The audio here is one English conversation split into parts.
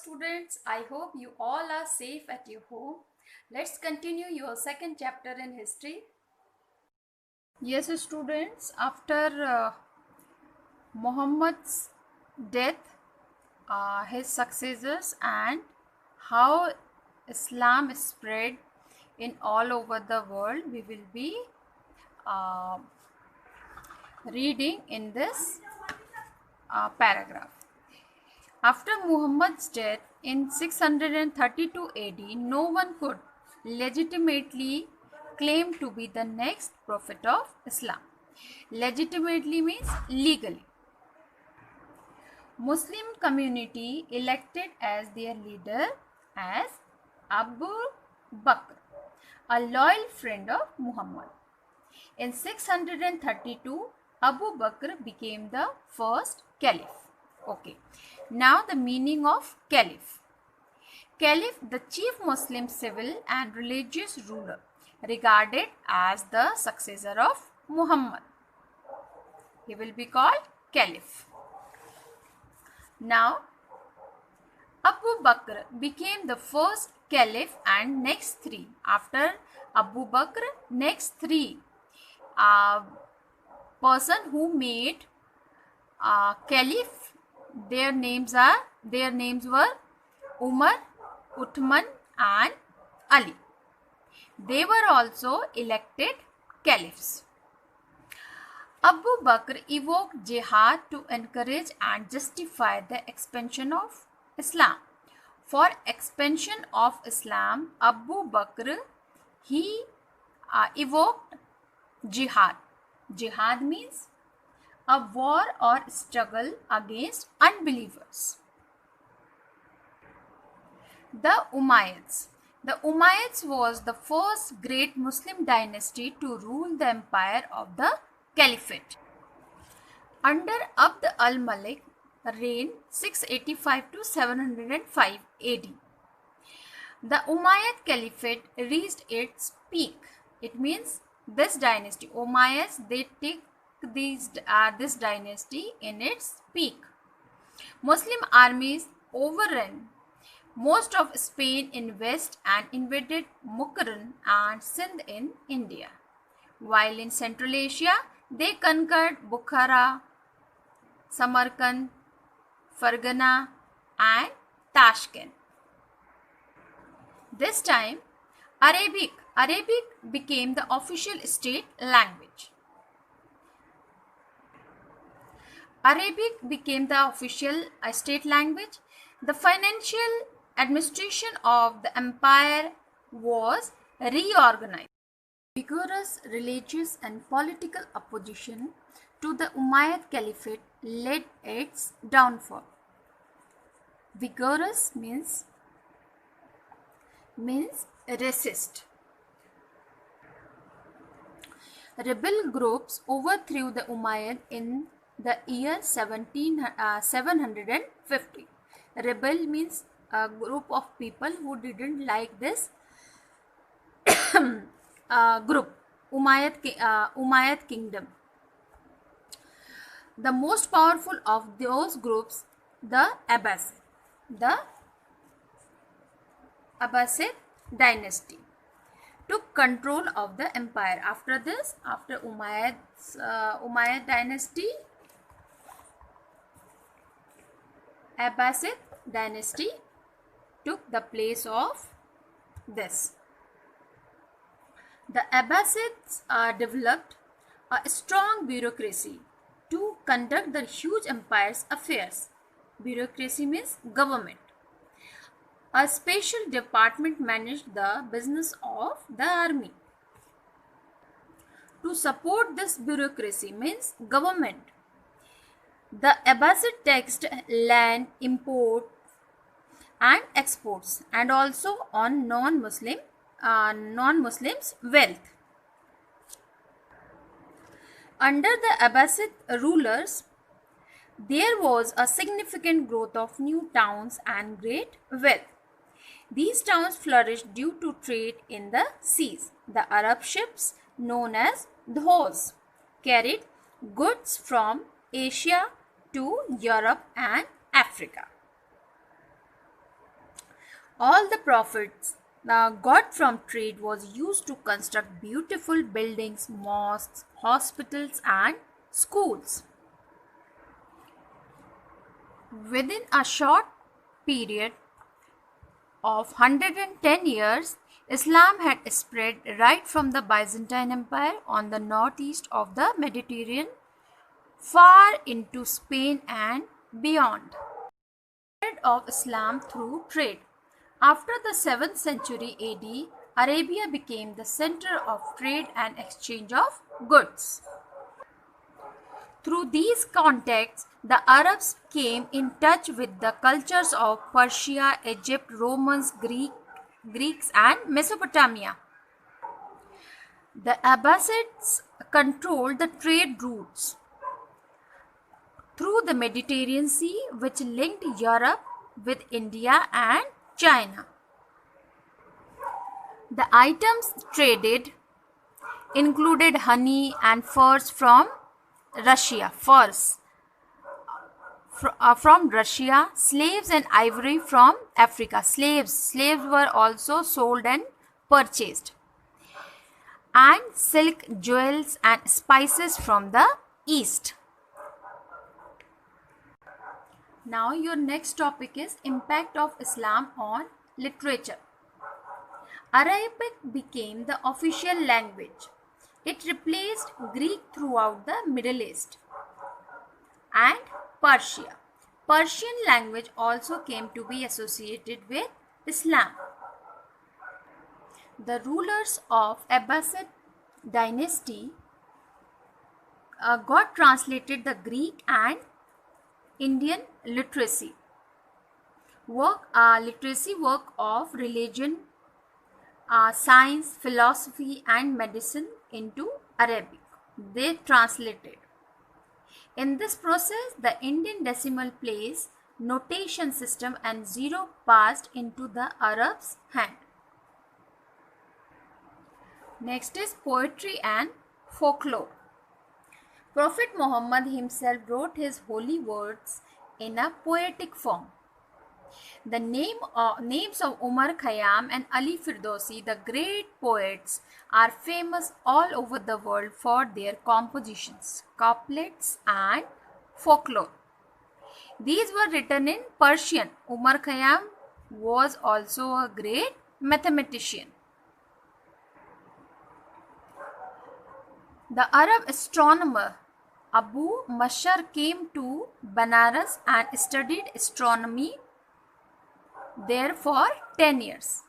students, I hope you all are safe at your home. Let's continue your second chapter in history. Yes, students, after Muhammad's death, his successors, and how Islam spread in all over the world, we will be uh, reading in this paragraph. After Muhammad's death in 632 AD, no one could legitimately claim to be the next prophet of Islam. Legitimately means legally. Muslim community elected as their leader as Abu Bakr, a loyal friend of Muhammad. In 632, Abu Bakr became the first caliph. Okay, now the meaning of caliph. Caliph, the chief Muslim civil and religious ruler, regarded as the successor of Muhammad. He will be called caliph. Now, Abu Bakr became the first caliph and next three. After Abu Bakr, next three person who made caliph, their names were Umar, Uthman and Ali. They were also elected caliphs. Abu Bakr evoked jihad to encourage and justify the expansion of Islam. For expansion of Islam, Abu Bakr, he evoked jihad. Jihad means a war or struggle against unbelievers. The Umayyads. The Umayyads was the first great Muslim dynasty to rule the empire of the Caliphate. Under Abd al-Malik reigned 685 to 705 AD. The Umayyad Caliphate reached its peak. It means this dynasty, Umayyads, they take this dynasty in its peak. Muslim armies overran most of Spain in west and invaded Mukran and Sindh in India. While in Central Asia, they conquered Bukhara, Samarkand, Fargana and Tashkent. This time, Arabic became the official state language. Arabic became the official state language. The financial administration of the empire was reorganized. Vigorous religious and political opposition to the Umayyad Caliphate led its downfall. Vigorous means resist. Rebel groups overthrew the Umayyad in the year 750. Rebel means a group of people who didn't like this group, Umayyad kingdom. The most powerful of those groups, the Abbasid dynasty, took control of the empire. After Umayyad dynasty, Abbasid dynasty took the place of this. The Abbasids developed a strong bureaucracy to conduct the huge empire's affairs. Bureaucracy means government. A special department managed the business of the army. To support this bureaucracy means government. The Abbasid taxed land, import and exports, and also on non-Muslims' wealth. Under the Abbasid rulers, there was a significant growth of new towns and great wealth. These towns flourished due to trade in the seas. The Arab ships, known as dhos, carried goods from Asia to Europe and Africa. All the profits got from trade was used to construct beautiful buildings, mosques, hospitals, and schools. Within a short period of 110 years, Islam had spread right from the Byzantine Empire on the northeast of the Mediterranean far into Spain and beyond. Spread of Islam through trade. After the 7th century AD, Arabia became the center of trade and exchange of goods. Through these contacts, the Arabs came in touch with the cultures of Persia, Egypt, Romans, Greeks, and Mesopotamia. The Abbasids controlled the trade routes through the Mediterranean Sea, which linked Europe with India and China. The items traded included honey and furs from Russia, slaves and ivory from Africa. Slaves were also sold and purchased, and silk, jewels, and spices from the east. Now your next topic is impact of Islam on literature. Arabic became the official language. It replaced Greek throughout the Middle East and Persia. Persian language also came to be associated with Islam. The rulers of Abbasid dynasty got translated the Greek and Indian literacy work of religion, science, philosophy, and medicine into Arabic. They translated. In this process, the Indian decimal place, notation system, and zero passed into the Arabs' hand. Next is poetry and folklore. Prophet Muhammad himself wrote his holy words in a poetic form. The names of Umar Khayyam and Ali Firdausi, the great poets, are famous all over the world for their compositions, couplets, and folklore. These were written in Persian. Umar Khayyam was also a great mathematician. The Arab astronomer Abu Mashar came to Banaras and studied astronomy there for 10 years.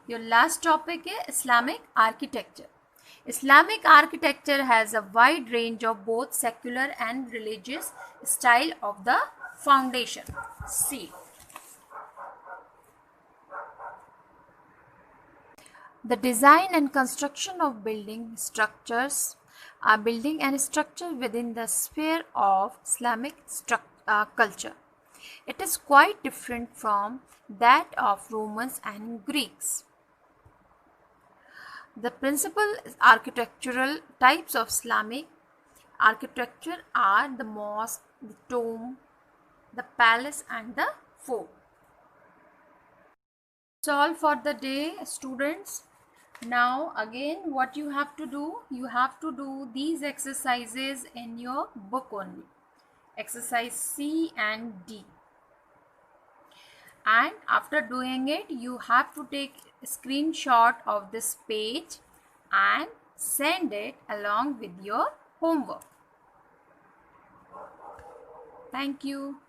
Your last topic is Islamic architecture. Islamic architecture has a wide range of both secular and religious style of the foundation. See. The design and construction of building and structure within the sphere of Islamic culture. It is quite different from that of Romans and Greeks. The principal architectural types of Islamic architecture are the mosque, the tomb, the palace, and the fort. That's all for the day, students. Now again, what you have to do these exercises in your book only. Exercise C and D. And after doing it, you have to take a screenshot of this page and send it along with your homework. Thank you.